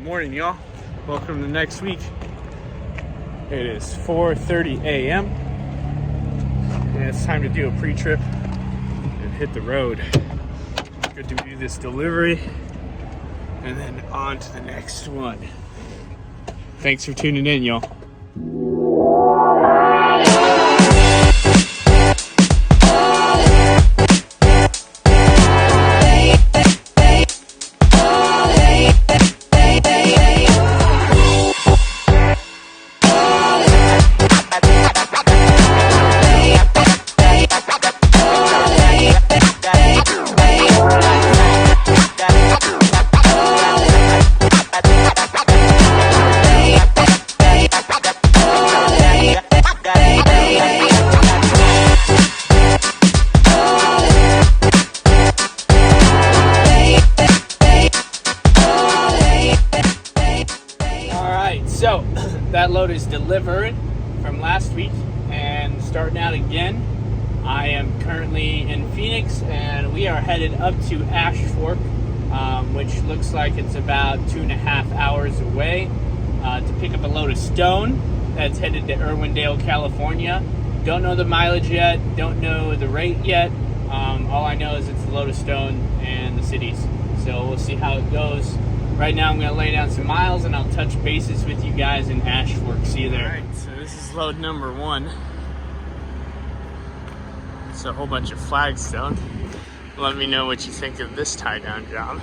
morning, y'all. Welcome to next week. It is 4:30 a.m. and it's time to do a pre-trip and hit the road. Good to do this delivery and then on to the next one. Thanks for tuning in, y'all. So that load is delivered from last week and starting out again. I am currently in Phoenix and we are headed up to Ash Fork, which looks like it's about 2.5 hours away, to pick up a load of stone that's headed to Irwindale, California. Don't know the mileage yet, don't know the rate yet. All I know is it's a load of stone and the cities. So we'll see how it goes. Right now I'm going to lay down some miles and I'll touch bases with you guys in Ash Fork. See you there. Alright, so this is load number 1. It's a whole bunch of flagstone. Let me know what you think of this tie-down job.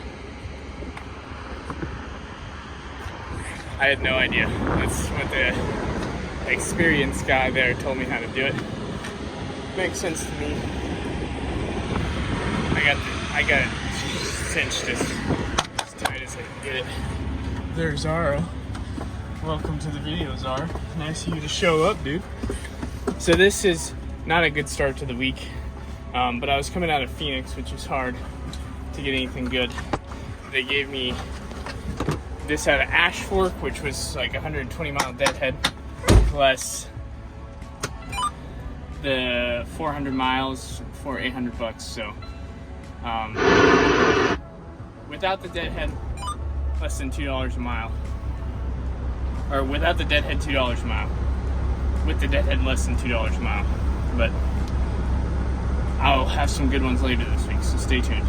I had no idea. That's what the experienced guy there told me how to do it. Makes sense to me. I got it cinched as tight as I can get it. There's Zara. Welcome to the video, Zara. Nice of you to show up, dude. So this is not a good start to the week, but I was coming out of Phoenix, which is hard to get anything good. They gave me this out of Ash Fork, which was like 120-mile deadhead, plus the 400 miles for $800. So without the deadhead, less than $2 a mile. Or without the deadhead, $2 a mile. With the deadhead, less than $2 a mile. But I'll have some good ones later this week, so stay tuned.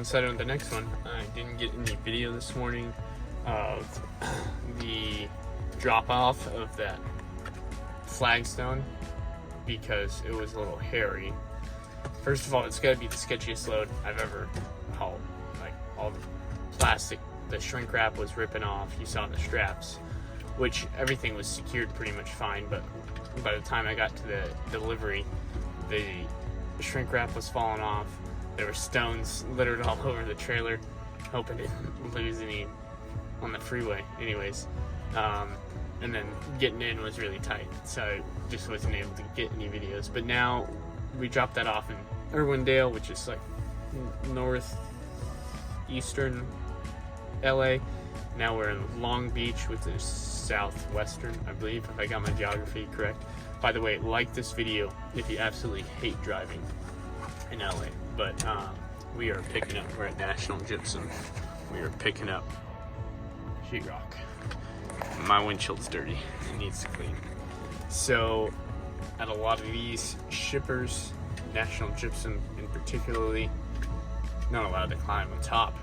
Set on the next one. I didn't get any video this morning of the drop off of that flagstone because it was a little hairy. First of all, it's got to be the sketchiest load I've ever hauled. Like, all the plastic, the shrink wrap was ripping off. You saw the straps, which everything was secured pretty much fine, but by the time I got to the delivery, the shrink wrap was falling off. There were stones littered all over the trailer. Hope I didn't lose any on the freeway. Anyways, and then getting in was really tight, so I just wasn't able to get any videos. But now we dropped that off in Irwindale, which is like northeastern LA. Now we're in Long Beach, which is southwestern, I believe, if I got my geography correct. By the way, like this video if you absolutely hate driving in LA. But we are picking up, we're at National Gypsum. We are picking up Sheetrock. My windshield's dirty, it needs to clean. So at a lot of these shippers, National Gypsum in particularly, not allowed to climb on top.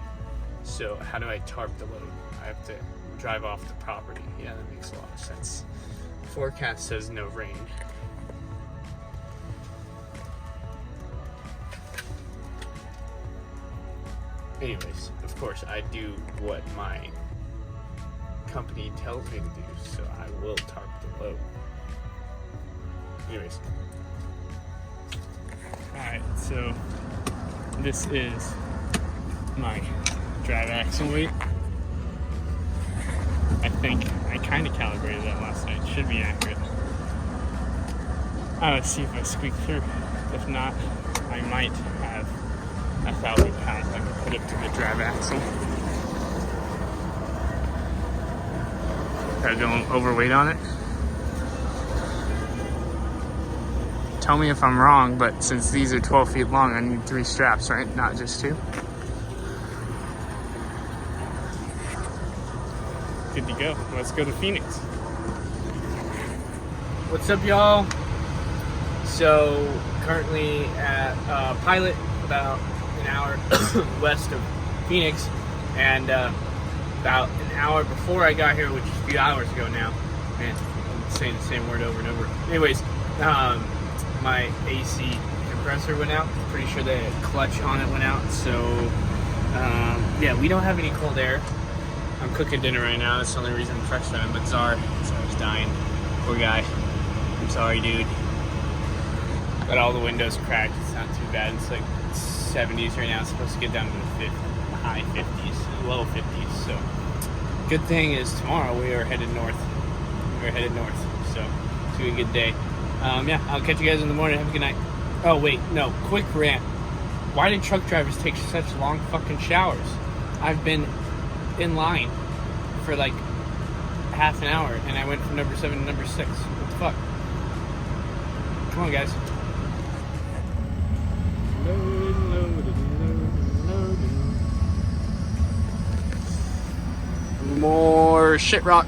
So how do I tarp the load? I have to drive off the property. Yeah, that makes a lot of sense. Forecast says no rain. Anyways, of course, I do what my company tells me to do, so I will tarp the load. Anyways. Alright, so this is my drive axle weight. I think I kind of calibrated that last night. Should be accurate. Let's see if I squeak through. If not, I might have 1,000 pounds I can put up to the drive axle. Gotta go overweight on it. Tell me if I'm wrong, but since these are 12 feet long, I need 3 straps, right? Not just 2. Good to go. Let's go to Phoenix. What's up, y'all? So, currently at Pilot, about an hour west of Phoenix, and about an hour before I got here, which is a few hours ago now. Man, I'm saying the same word over and over. Anyways, my AC compressor went out. Pretty sure the clutch on it went out. So, yeah, we don't have any cold air. I'm cooking dinner right now. That's the only reason I'm fresh running. But Czar's dying. Poor guy. I'm sorry, dude. Got all the windows cracked. It's not too bad. It's like 70s right now. It's supposed to get down to the high 50s, low 50s. So, good thing is tomorrow we are headed north. So, it's gonna be a good day. Yeah, I'll catch you guys in the morning. Have a good night. Oh, wait, no. Quick rant. Why did truck drivers take such long fucking showers? I've been in line for like half an hour, and I went from number 7 to number 6. What the fuck? Come on, guys. More Sheetrock.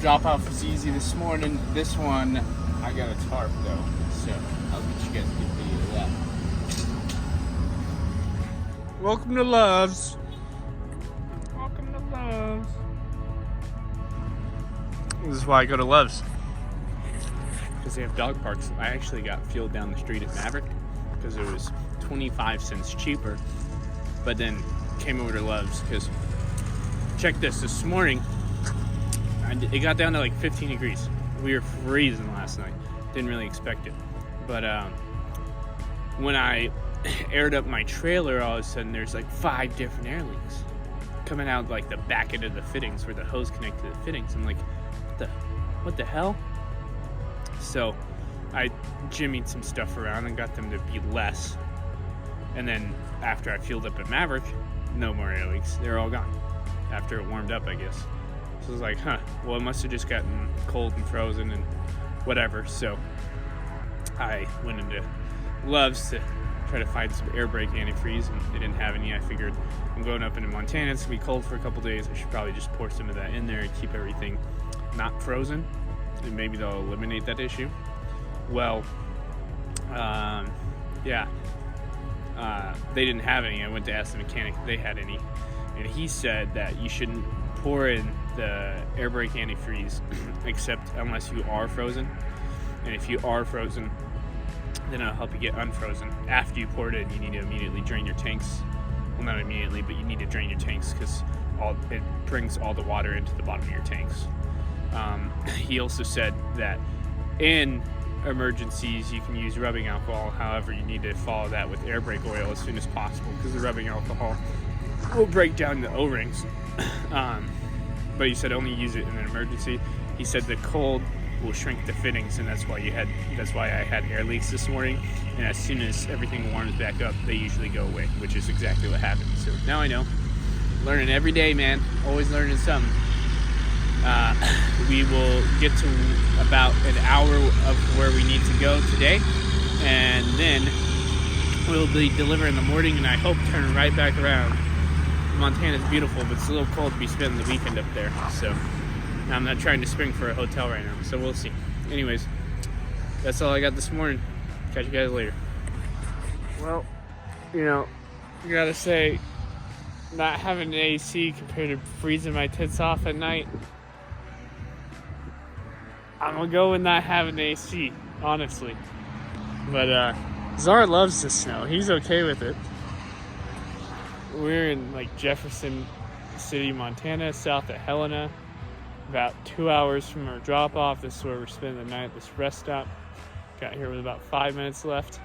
Drop off was easy this morning. This one, I got a tarp though, so I'll get you guys a good video of that. Welcome to Love's. Welcome to Love's. This is why I go to Love's. Because they have dog parks. I actually got fueled down the street at Maverick because it was 25 cents cheaper. But then came over to Love's because, check this morning, it got down to like 15 degrees. We were freezing last night. Didn't really expect it. But when I aired up my trailer, all of a sudden there's like 5 different air leaks coming out like the back end of the fittings where the hose connected to the fittings. I'm like, what the hell? So I jimmied some stuff around and got them to be less. And then after I fueled up at Maverick, no more air leaks. They're all gone. After it warmed up, I guess. So I was like, well, it must have just gotten cold and frozen and whatever. So I went into Love's to try to find some air brake antifreeze, and they didn't have any. I figured I'm going up into Montana. It's going to be cold for a couple days. I should probably just pour some of that in there and keep everything not frozen. And maybe they'll eliminate that issue. Well, yeah. They didn't have any. I went to ask the mechanic if they had any, and he said that you shouldn't pour in the air brake antifreeze except unless you are frozen. And if you are frozen, then it'll help you get unfrozen. After you pour it in, you need to immediately drain your tanks. Well, not immediately, but you need to drain your tanks because it brings all the water into the bottom of your tanks. He also said that in emergencies you can use rubbing alcohol. However, you need to follow that with air brake oil as soon as possible because the rubbing alcohol will break down the O-rings. But he said only use it in an emergency. He said the cold will shrink the fittings, and that's why I had air leaks this morning. And as soon as everything warms back up, they usually go away, which is exactly what happened. So now I know. Learning every day, man. Always learning something. We will get to about an hour of where we need to go today, and then we'll be delivering in the morning, and I hope turning right back around. Montana's beautiful, but it's a little cold to be spending the weekend up there, so I'm not trying to spring for a hotel right now, so we'll see. Anyways, that's all I got this morning. Catch you guys later. Well, you gotta say, not having an AC compared to freezing my tits off at night, I'm gonna go with not having an AC, honestly. But Czar loves the snow. He's okay with it. We're in like Jefferson City, Montana, south of Helena. About 2 hours from our drop off. This is where we're spending the night at this rest stop. Got here with about 5 minutes left.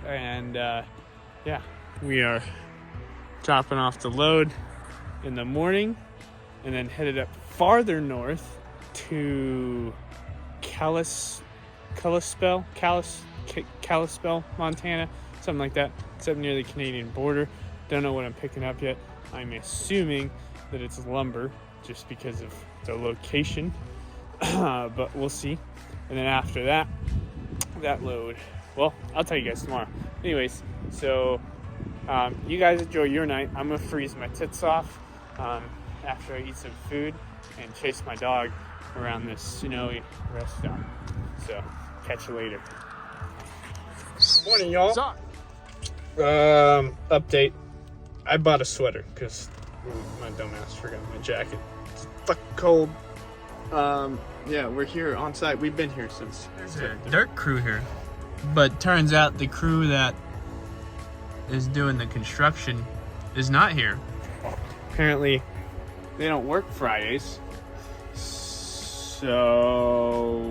And yeah, we are dropping off the load in the morning. and then headed up farther north to Kalispell, Montana, something like that. It's up near the Canadian border. Don't know what I'm picking up yet. I'm assuming that it's lumber just because of the location, but we'll see. And then after that load, well, I'll tell you guys tomorrow. Anyways, so you guys enjoy your night. I'm gonna freeze my tits off after I eat some food and chase my dog around this snowy rest stop. So catch you later. Morning, y'all. Update. I bought a sweater because my dumbass forgot my jacket. It's fucking cold. Yeah, we're here on site. We've been here since. There's a dirt crew here, but turns out the crew that is doing the construction is not here. Apparently, they don't work Fridays. So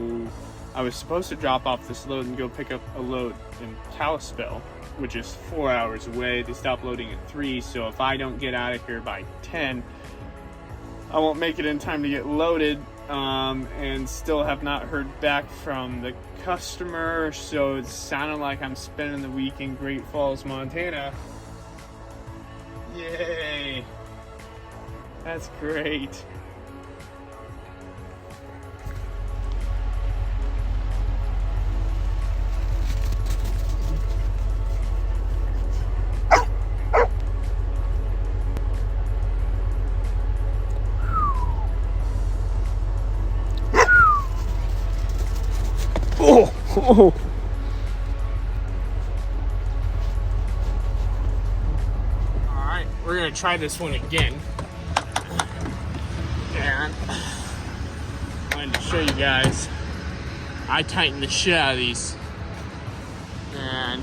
I was supposed to drop off this load and go pick up a load in Kalispell, which is 4 hours away. They stop loading at 3, so if I don't get out of here by 10, I won't make it in time to get loaded, and still have not heard back from the customer, so it sounded like I'm spending the week in Great Falls, Montana. Yay! That's great. Oh. Alright, we're gonna try this one again. And I wanted to show you guys. I tightened the shit out of these. And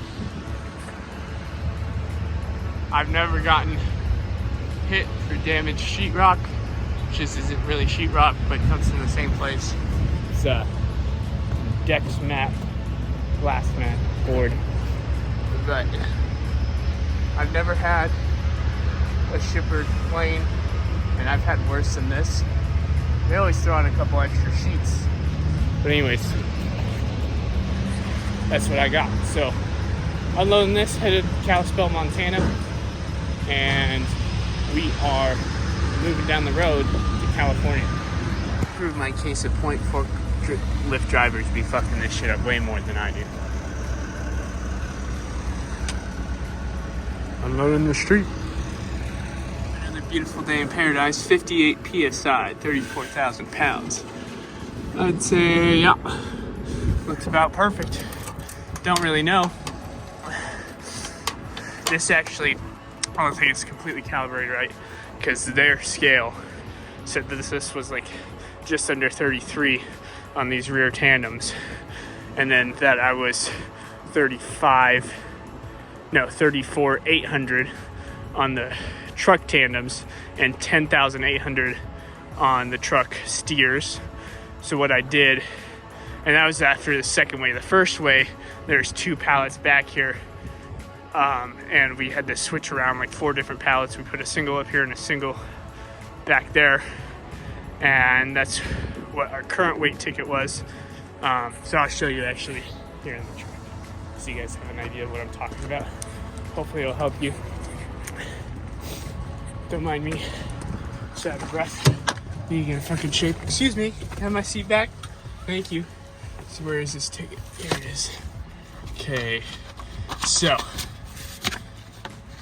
I've never gotten hit for damaged sheetrock. Just isn't really sheetrock, but comes from the same place. It's Dex mat, glass mat board. But I've never had a shipper plane, and I've had worse than this. They always throw on a couple extra sheets. But anyways, that's what I got. So unloading this, headed to Kalispell, Montana, and we are moving down the road to California. Prove my case in point for Lyft drivers be fucking this shit up way more than I do. Unloading the street. Another beautiful day in paradise. 58 psi, 34,000 pounds. I'd say, yeah, looks about perfect. Don't really know. This actually, I don't think it's completely calibrated right, because their scale said that this was like just under 33 on these rear tandems, and then that I was 34,800 on the truck tandems and 10,800 on the truck steers. So what I did, and that was after the second way. The first way, there's 2 pallets back here, and we had to switch around like 4 different pallets. We put a single up here and a single back there, and that's what our current weight ticket was. So I'll show you actually here in the truck, so you guys have an idea of what I'm talking about. Hopefully it'll help you. Don't mind me, just out of breath, being in fucking shape. Excuse me, have my seat back. Thank you. So where is this ticket? Here it is. Okay, so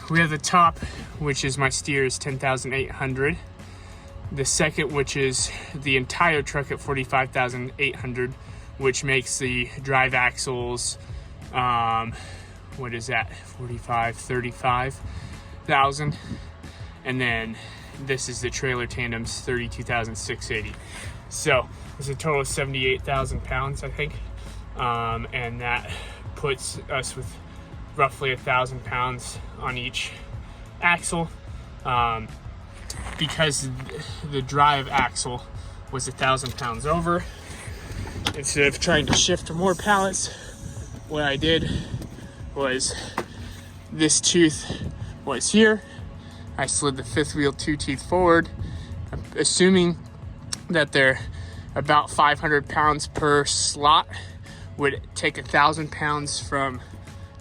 we have the top, which is my steers, 10,800. The second, which is the entire truck at 45,800, which makes the drive axles, what is that, 35,000. And then this is the trailer tandems, 32,680. So it's a total of 78,000 pounds, I think. And that puts us with roughly 1,000 pounds on each axle. Because the drive axle was 1,000 pounds over. Instead of trying to shift to more pallets, what I did was this tooth was here. I slid the 5th wheel 2 teeth forward. I assuming that they're about 500 pounds per slot, would take 1,000 pounds from,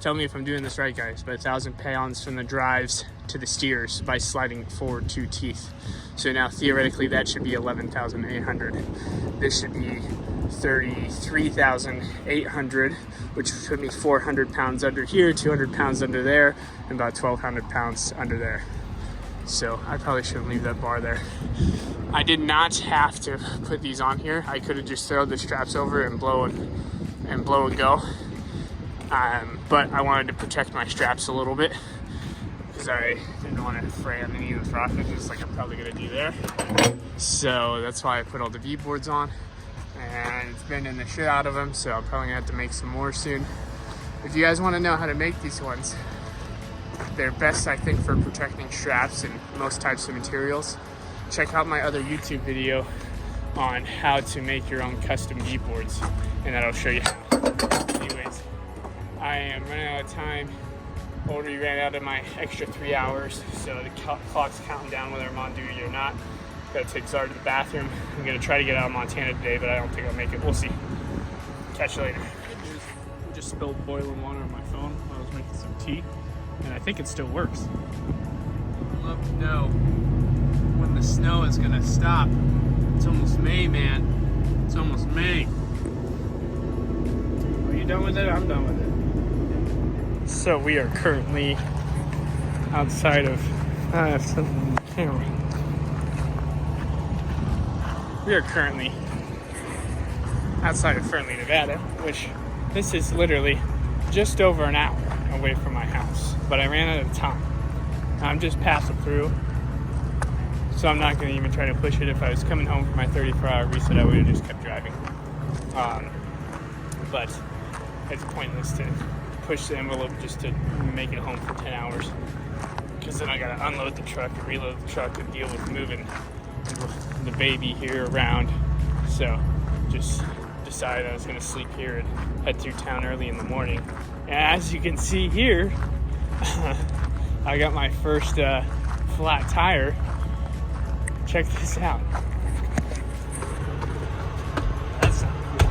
tell me if I'm doing this right guys, but 1,000 pounds from the drives to the steers by sliding forward 2 teeth. So now theoretically that should be 11,800. This should be 33,800, which would put me 400 pounds under here, 200 pounds under there, and about 1,200 pounds under there. So I probably shouldn't leave that bar there. I did not have to put these on here. I could have just thrown the straps over and blow and go. But I wanted to protect my straps a little bit because I didn't want to fray on any of the frosted, just like I'm probably gonna do there. So that's why I put all the V boards on, and it's bending the shit out of them. So I'm probably gonna have to make some more soon. If you guys want to know how to make these ones, they're best, I think, for protecting straps and most types of materials. Check out my other YouTube video on how to make your own custom V boards, and that'll show you. Anyways, I am running out of time. Already ran out of my extra 3 hours, so the clock's counting down whether I'm on duty or not. Gotta take Zara to the bathroom. I'm gonna try to get out of Montana today, but I don't think I'll make it. We'll see. Catch you later. I just spilled boiling water on my phone while I was making some tea, and I think it still works. I'd love to know when the snow is gonna stop. It's almost May, man. It's almost May. Are you done with it? I'm done with it. So we are currently outside of we are currently outside of Fernley, Nevada, which this is literally just over an hour away from my house, but I ran out of time. I'm just passing through, so I'm not going to even try to push it. If I was coming home for my 34-hour reset, I would have just kept driving. But it's pointless to push the envelope just to make it home for 10 hours, because then I got to unload the truck and reload the truck and deal with moving the baby here around. So just decided I was going to sleep here and head through town early in the morning. And as you can see here, I got my first flat tire. Check this out. That's not cool.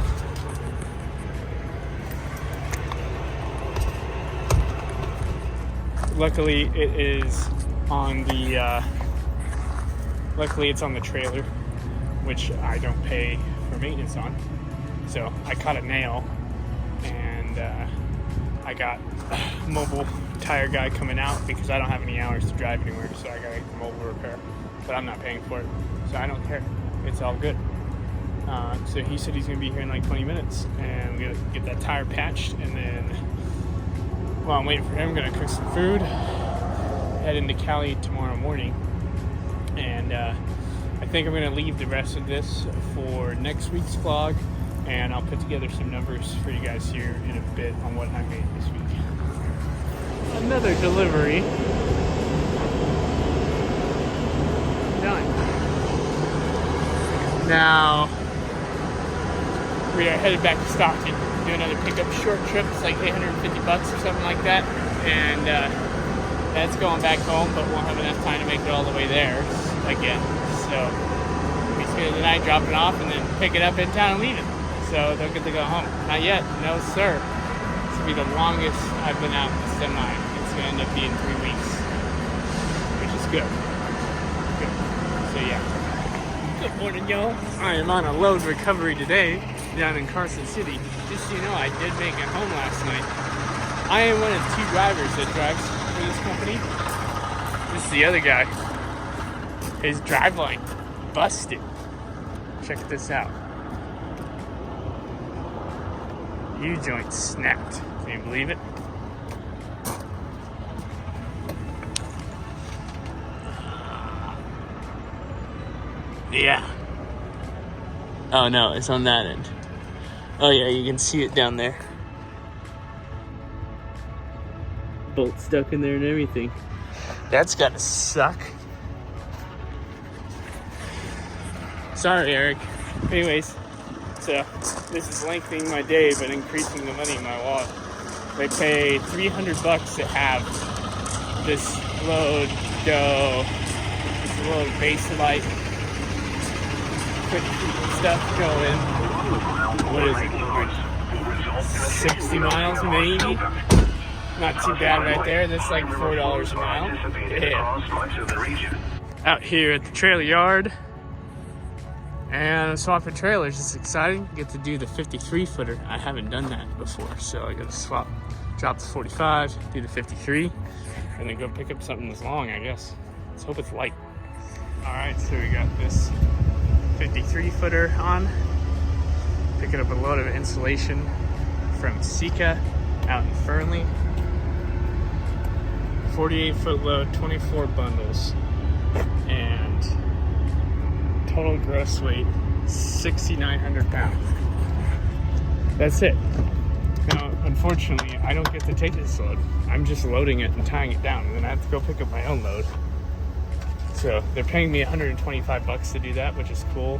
Luckily it is on the luckily it's on the trailer, which I don't pay for maintenance on. So I caught a nail, and I got a mobile tire guy coming out because I don't have any hours to drive anywhere, so I got a mobile repair, but I'm not paying for it, so I don't care. It's all good. So he said he's gonna be here in like 20 minutes, and we're gonna get that tire patched, and then while I'm waiting for him, I'm gonna cook some food, head into Cali tomorrow morning, and I think I'm gonna leave the rest of this for next week's vlog, and I'll put together some numbers for you guys here in a bit on what I made this week. Another delivery done. Now we are headed back to Stockton, do another pickup short trip. It's like $850 or something like that, and that's going back home, but won't have enough time to make it all the way there again. So we spend the night dropping off and then pick it up in town and leave it. So they'll get to go home. Not yet, no sir. This will be the longest I've been out in the semi. It's gonna end up being 3 weeks, which is good. Good. So yeah. Good morning, y'all. I am on a load recovery today down in Carson City. Just so you know, I did make it home last night. I am one of 2 drivers that drives for this company. This is the other guy. His driveline busted. Check this out. U-joint snapped. Can you believe it? Yeah. Oh no, it's on that end. Oh yeah, you can see it down there. Bolt stuck in there and everything. That's gotta suck. Sorry, Eric. Anyways, so this is lengthening my day but increasing the money in my wallet. They pay $300 to have this load go, this load base light traffic stuff going. What is it? Like 60 miles maybe? Not too bad right there. That's like $4 a mile. Yeah. Out here at the trailer yard. And swapping trailers is exciting. Get to do the 53 footer. I haven't done that before, so I gotta drop the 45, do the 53, and then go pick up something that's long, I guess. Let's hope it's light. All right, so we got this 53 footer on. Picking up a load of insulation from Sika out in Fernley. 48 foot load, 24 bundles, and total gross weight 6,900 pounds. That's it. Now, unfortunately, I don't get to take this load. I'm just loading it and tying it down, and then I have to go pick up my own load. So they're paying me $125 to do that, which is cool,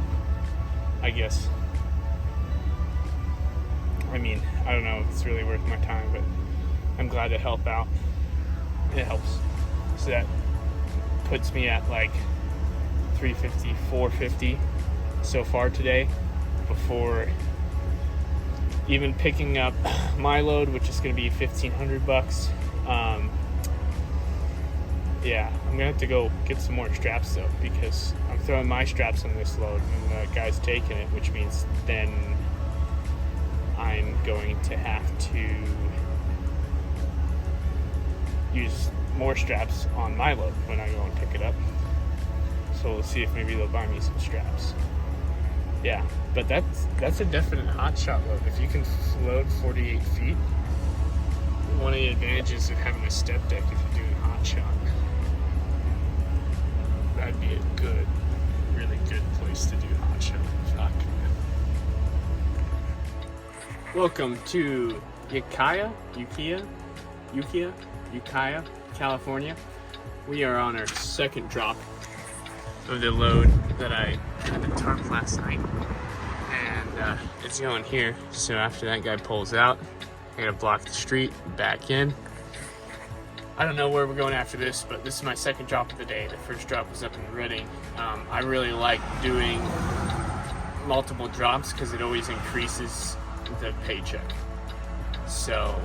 I guess. I mean, I don't know if it's really worth my time, but I'm glad to help out. It helps. So that puts me at like 350, 450 so far today, before even picking up my load, which is going to be $1,500. Yeah, I'm gonna have to go get some more straps though, because I'm throwing my straps on this load and the guy's taking it, which means then I'm going to have to use more straps on my load when I go and pick it up. So we'll see if maybe they'll buy me some straps. Yeah, but that's a definite Hotshot load. If you can load 48 feet, one of the advantages of having a step deck if you're doing Hotshot, that'd be a good, really good place to do Hotshot. Welcome to Ukiah, California. We are on our second drop of the load that I had to tarp last night, and it's going here. So after that guy pulls out, I gotta block the street, back in. I don't know where we're going after this, but this is my second drop of the day. The first drop was up in Reading. I really like doing multiple drops because it always increases the paycheck. So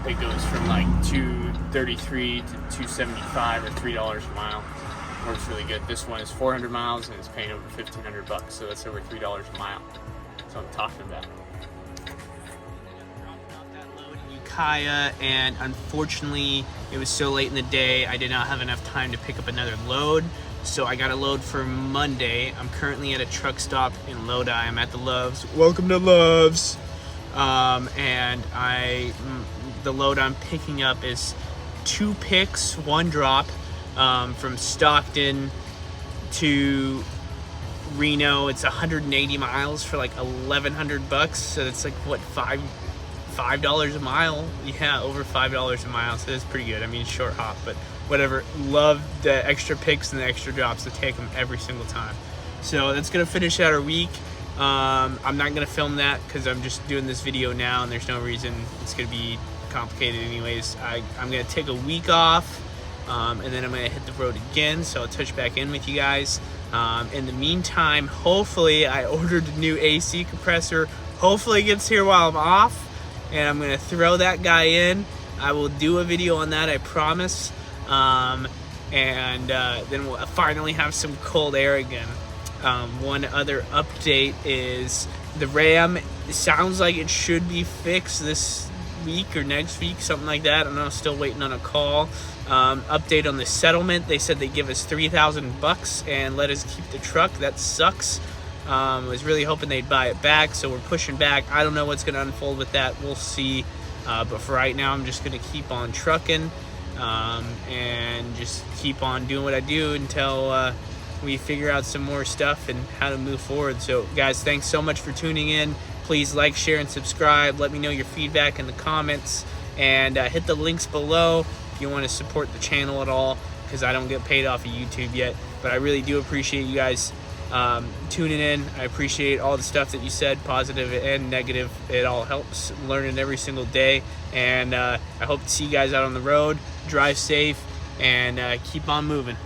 it goes from like $233 to $275 or $3 a mile. Works really good. This one is 400 miles and it's paying over $1,500, so that's over $3 a mile. That's what I'm talking about. Kaya, and unfortunately it was so late in the day I did not have enough time to pick up another load, so I got a load for Monday. I'm currently at a truck stop in Lodi. I'm at the Loves. Welcome to Loves. And the load I'm picking up is 2 picks, 1 drop, from Stockton to Reno. It's 180 miles for like $1,100, so it's like what, $5 a mile? Yeah, over $5 a mile, so that's pretty good. I mean, short hop, but whatever. Love the extra picks and the extra drops, to take them every single time. So that's gonna finish out our week. I'm not gonna film that because I'm just doing this video now, and there's no reason. It's gonna be complicated anyways. I'm gonna take a week off, and then I'm gonna hit the road again, so I'll touch back in with you guys. In the meantime, hopefully I ordered a new AC compressor. Hopefully it gets here while I'm off, and I'm gonna throw that guy in. I will do a video on that, I promise. Then we'll finally have some cold air again. One other update is the RAM. It sounds like it should be fixed this week or next week, something like that. I don't know, still waiting on a call. Update on the settlement. They said they'd give us $3,000 and let us keep the truck. That sucks. I was really hoping they'd buy it back, so we're pushing back. I don't know what's going to unfold with that. We'll see. But for right now, I'm just going to keep on trucking, and just keep on doing what I do until we figure out some more stuff and how to move forward. So guys, thanks so much for tuning in. Please like, share, and subscribe. Let me know your feedback in the comments, and hit the links below if you want to support the channel at all, because I don't get paid off of YouTube yet. But I really do appreciate you guys tuning in. I appreciate all the stuff that you said, positive and negative. It all helps. I'm learning every single day, and I hope to see you guys out on the road. Drive safe and keep on moving.